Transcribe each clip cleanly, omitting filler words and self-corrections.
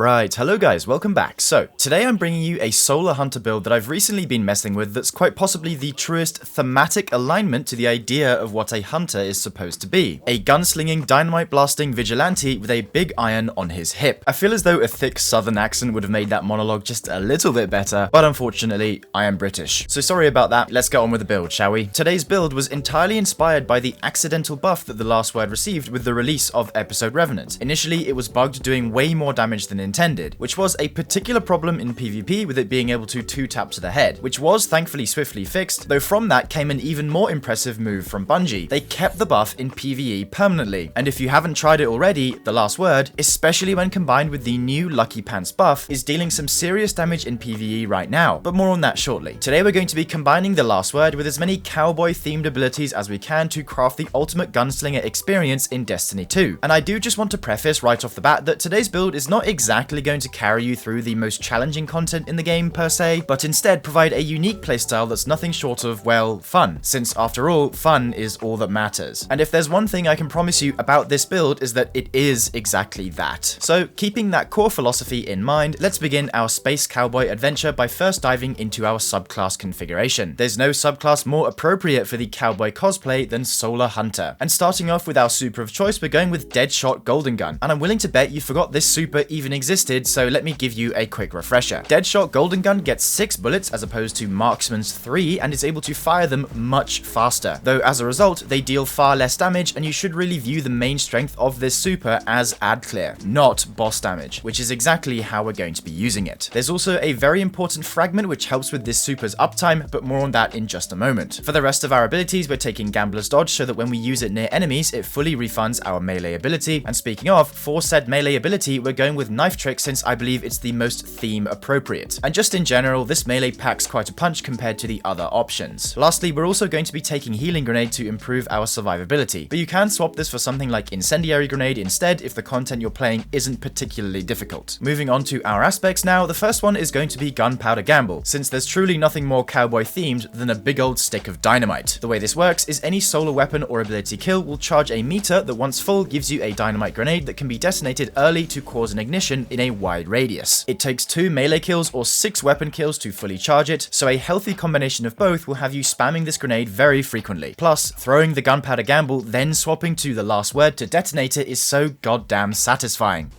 Right, hello guys, welcome back. So, today I'm bringing you a Solar Hunter build that I've recently been messing with that's quite possibly the truest thematic alignment to the idea of what a hunter is supposed to be. A gunslinging, dynamite blasting vigilante with a big iron on his hip. I feel as though a thick southern accent would have made that monologue just a little bit better, but unfortunately, I am British. So sorry about that, let's get on with the build, shall we? Today's build was entirely inspired by the accidental buff that the last word received with the release of episode Revenant. Initially, it was bugged, doing way more damage than intended, which was a particular problem in PvP with it being able to 2-tap to the head, which was thankfully swiftly fixed, though from that came an even more impressive move from Bungie. They kept the buff in PvE permanently, and if you haven't tried it already, the last word, especially when combined with the new Lucky Pants buff, is dealing some serious damage in PvE right now, but more on that shortly. Today we're going to be combining the last word with as many cowboy themed abilities as we can to craft the ultimate gunslinger experience in Destiny 2. And I do just want to preface right off the bat that today's build is not exactly going to carry you through the most challenging content in the game per se, but instead provide a unique playstyle that's nothing short of, well, fun, since after all, fun is all that matters. And if there's one thing I can promise you about this build is that it is exactly that. So keeping that core philosophy in mind, let's begin our Space Cowboy adventure by first diving into our subclass configuration. There's no subclass more appropriate for the cowboy cosplay than Solar Hunter. And starting off with our super of choice, we're going with Deadshot Golden Gun, and I'm willing to bet you forgot this super even existed, so let me give you a quick refresher. Deadshot Golden Gun gets 6 bullets as opposed to Marksman's 3 and is able to fire them much faster, though as a result they deal far less damage, and you should really view the main strength of this super as ad clear, not boss damage, which is exactly how we're going to be using it. There's also a very important fragment which helps with this super's uptime, but more on that in just a moment. For the rest of our abilities, we're taking Gambler's Dodge so that when we use it near enemies, it fully refunds our melee ability, and speaking of, for said melee ability, we're going with Knife Trick since I believe it's the most theme appropriate. And just in general, this melee packs quite a punch compared to the other options. Lastly, we're also going to be taking Healing Grenade to improve our survivability, but you can swap this for something like Incendiary Grenade instead if the content you're playing isn't particularly difficult. Moving on to our aspects now, the first one is going to be Gunpowder Gamble, since there's truly nothing more cowboy themed than a big old stick of dynamite. The way this works is any solar weapon or ability kill will charge a meter that once full gives you a dynamite grenade that can be detonated early to cause an ignition in a wide radius. It takes 2 melee kills or 6 weapon kills to fully charge it, so a healthy combination of both will have you spamming this grenade very frequently. Plus, throwing the Gunpowder Gamble, then swapping to the last word to detonate it is so goddamn satisfying.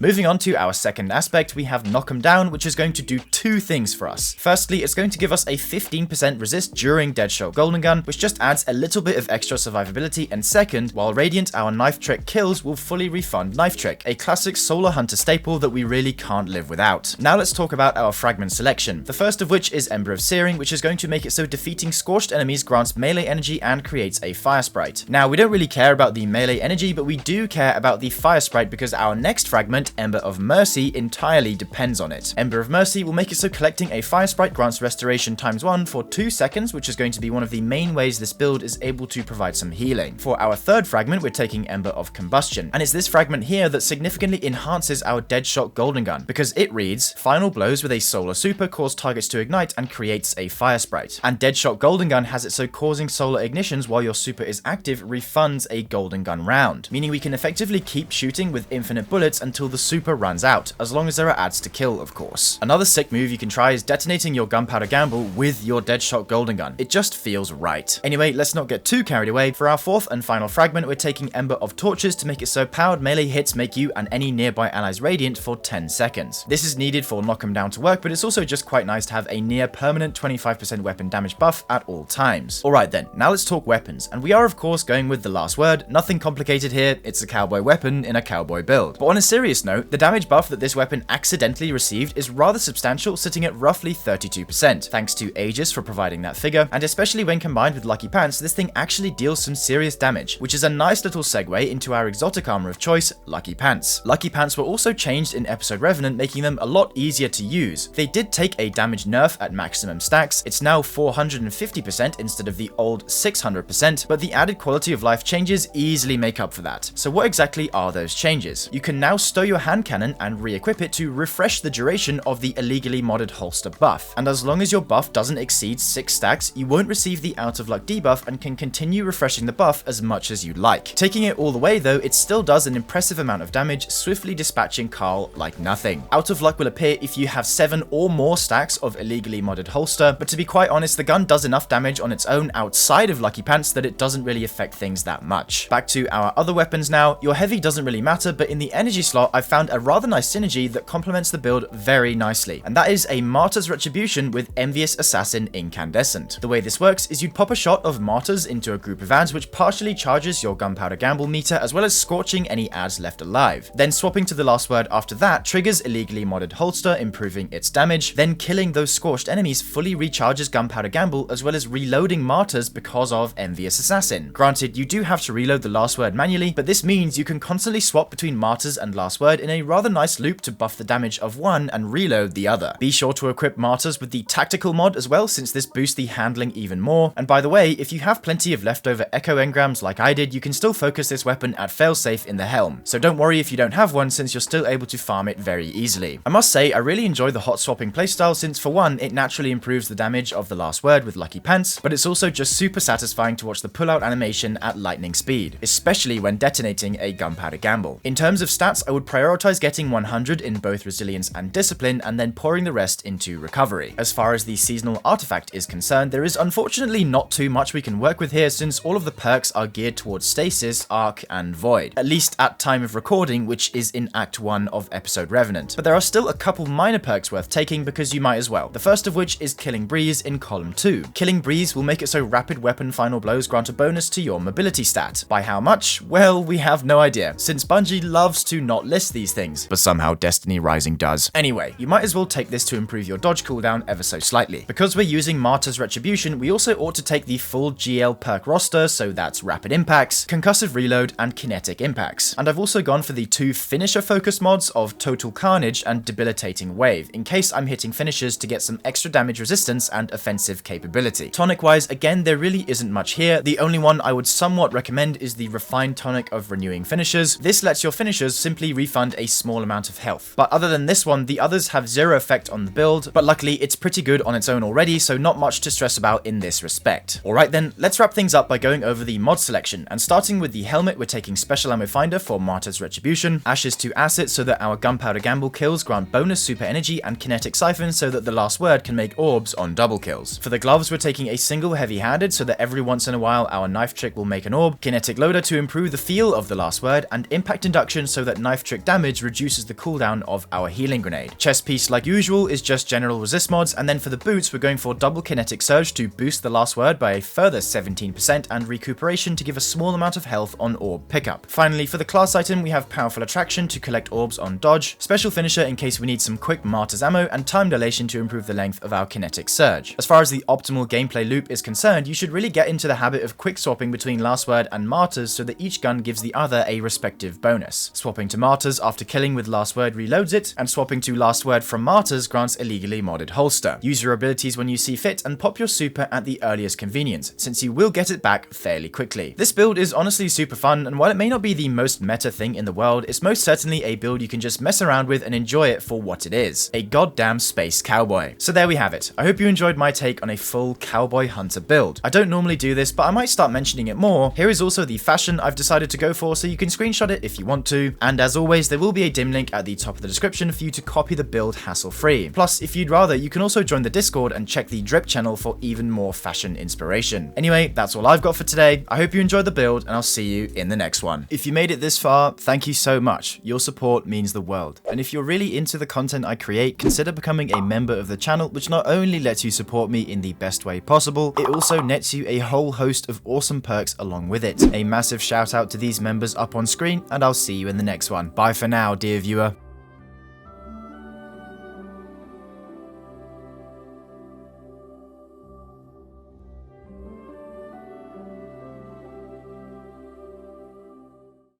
Moving on to our second aspect, we have Knock 'em Down, which is going to do 2 things for us. Firstly, it's going to give us a 15% resist during Deadshot Golden Gun, which just adds a little bit of extra survivability, and second, while Radiant, our Knife Trick kills will fully refund Knife Trick, a classic Solar Hunter staple that we really can't live without. Now let's talk about our fragment selection, the first of which is Ember of Searing, which is going to make it so defeating scorched enemies grants melee energy and creates a fire sprite. Now, we don't really care about the melee energy, but we do care about the fire sprite because our next fragment, Ember of Mercy, entirely depends on it. Ember of Mercy will make it so collecting a fire sprite grants restoration ×1 for 2 seconds, which is going to be one of the main ways this build is able to provide some healing. For our third fragment, we're taking Ember of Combustion, and it's this fragment here that significantly enhances our Deadshot Golden Gun, because it reads, final blows with a solar super cause targets to ignite and creates a fire sprite. And Deadshot Golden Gun has it so causing solar ignitions while your super is active refunds a Golden Gun round, meaning we can effectively keep shooting with infinite bullets until the super runs out, as long as there are adds to kill, of course. Another sick move you can try is detonating your Gunpowder Gamble with your Deadshot Golden Gun. It just feels right. Anyway, let's not get too carried away. For our fourth and final fragment, we're taking Ember of Torches to make it so powered melee hits make you and any nearby allies radiant for 10 seconds. This is needed for Knock 'em Down to work, but it's also just quite nice to have a near permanent 25% weapon damage buff at all times. Alright then, now let's talk weapons, and we are of course going with the last word. Nothing complicated here, it's a cowboy weapon in a cowboy build. But on a serious note, the damage buff that this weapon accidentally received is rather substantial, sitting at roughly 32%, thanks to Aegis for providing that figure, and especially when combined with Lucky Pants, this thing actually deals some serious damage, which is a nice little segue into our exotic armor of choice, Lucky Pants. Lucky Pants were also changed in episode Revenant, making them a lot easier to use. They did take a damage nerf at maximum stacks, it's now 450% instead of the old 600%, but the added quality of life changes easily make up for that. So what exactly are those changes? You can now stow your your hand cannon and re-equip it to refresh the duration of the illegally modded holster buff. And as long as your buff doesn't exceed 6 stacks, you won't receive the out of luck debuff and can continue refreshing the buff as much as you like. Taking it all the way though, it still does an impressive amount of damage, swiftly dispatching Carl like nothing. Out of luck will appear if you have 7 or more stacks of illegally modded holster, but to be quite honest, the gun does enough damage on its own outside of Lucky Pants that it doesn't really affect things that much. Back to our other weapons now. Your heavy doesn't really matter, but in the energy slot I've found a rather nice synergy that complements the build very nicely, and that is a Martyr's Retribution with Envious Assassin Incandescent. The way this works is you'd pop a shot of Martyrs into a group of ads, which partially charges your gunpowder gamble meter as well as scorching any ads left alive. Then swapping to the last word after that triggers illegally modded holster, improving its damage. Then killing those scorched enemies fully recharges gunpowder gamble as well as reloading Martyrs because of Envious Assassin. Granted, you do have to reload the last word manually, but this means you can constantly swap between Martyrs and last word in a rather nice loop to buff the damage of one and reload the other. Be sure to equip Martyrs with the tactical mod as well, since this boosts the handling even more. And by the way, if you have plenty of leftover echo engrams like I did, you can still focus this weapon at failsafe in the helm. So don't worry if you don't have one, since you're still able to farm it very easily. I must say, I really enjoy the hot swapping playstyle, since for one, it naturally improves the damage of the last word with Lucky Pants, but it's also just super satisfying to watch the pull-out animation at lightning speed, especially when detonating a gunpowder gamble. In terms of stats, I would prioritize getting 100 in both resilience and discipline, and then pouring the rest into recovery. As far as the seasonal artifact is concerned, there is unfortunately not too much we can work with here, since all of the perks are geared towards stasis, arc, and void, at least at time of recording, which is in Act 1 of episode Revenant. But there are still a couple minor perks worth taking, because you might as well. The first of which is Killing Breeze in column 2. Killing Breeze will make it so rapid weapon final blows grant a bonus to your mobility stat. By how much? Well, we have no idea, since Bungie loves to not list these things, but somehow Destiny Rising does. Anyway, you might as well take this to improve your dodge cooldown ever so slightly. Because we're using Martyr's Retribution, we also ought to take the full GL perk roster, so that's Rapid Impacts, Concussive Reload, and Kinetic Impacts. And I've also gone for the 2 finisher focus mods of Total Carnage and Debilitating Wave, in case I'm hitting finishers to get some extra damage resistance and offensive capability. Tonic wise, again, there really isn't much here. The only one I would somewhat recommend is the Refined Tonic of Renewing Finishers. This lets your finishers simply refund a small amount of health. But other than this one, the others have zero effect on the build, but luckily it's pretty good on its own already, so not much to stress about in this respect. Alright then, let's wrap things up by going over the mod selection, and starting with the helmet, we're taking Special Ammo Finder for Martyr's Retribution, Ashes to Acid so that our Gunpowder Gamble kills grant bonus super energy, and Kinetic Siphon so that the last word can make orbs on double kills. For the gloves, we're taking a single heavy-handed so that every once in a while our knife trick will make an orb, Kinetic Loader to improve the feel of the last word, and Impact Induction so that knife trick damage reduces the cooldown of our healing grenade. Chest piece, like usual, is just general resist mods, and then for the boots, we're going for double Kinetic Surge to boost the last word by a further 17% and recuperation to give a small amount of health on orb pickup. Finally, for the class item, we have Powerful Attraction to collect orbs on dodge, Special Finisher in case we need some quick Martyr's ammo, and Time Dilation to improve the length of our Kinetic Surge. As far as the optimal gameplay loop is concerned, you should really get into the habit of quick swapping between last word and Martyrs so that each gun gives the other a respective bonus. Swapping to Martyrs after killing with last word reloads it, and swapping to last word from Martyrs grants illegally modded holster. Use your abilities when you see fit, and pop your super at the earliest convenience, since you will get it back fairly quickly. This build is honestly super fun, and while it may not be the most meta thing in the world, it's most certainly a build you can just mess around with and enjoy it for what it is, a goddamn space cowboy. So there we have it. I hope you enjoyed my take on a full cowboy hunter build. I don't normally do this, but I might start mentioning it more. Here is also the fashion I've decided to go for, so you can screenshot it if you want to, and as always, there will be a dim link at the top of the description for you to copy the build hassle-free. Plus, if you'd rather, you can also join the Discord and check the Drip channel for even more fashion inspiration. Anyway, that's all I've got for today. I hope you enjoyed the build, and I'll see you in the next one. If you made it this far, thank you so much. Your support means the world. And if you're really into the content I create, consider becoming a member of the channel, which not only lets you support me in the best way possible, it also nets you a whole host of awesome perks along with it. A massive shout out to these members up on screen, and I'll see you in the next one. Bye for now, dear viewer.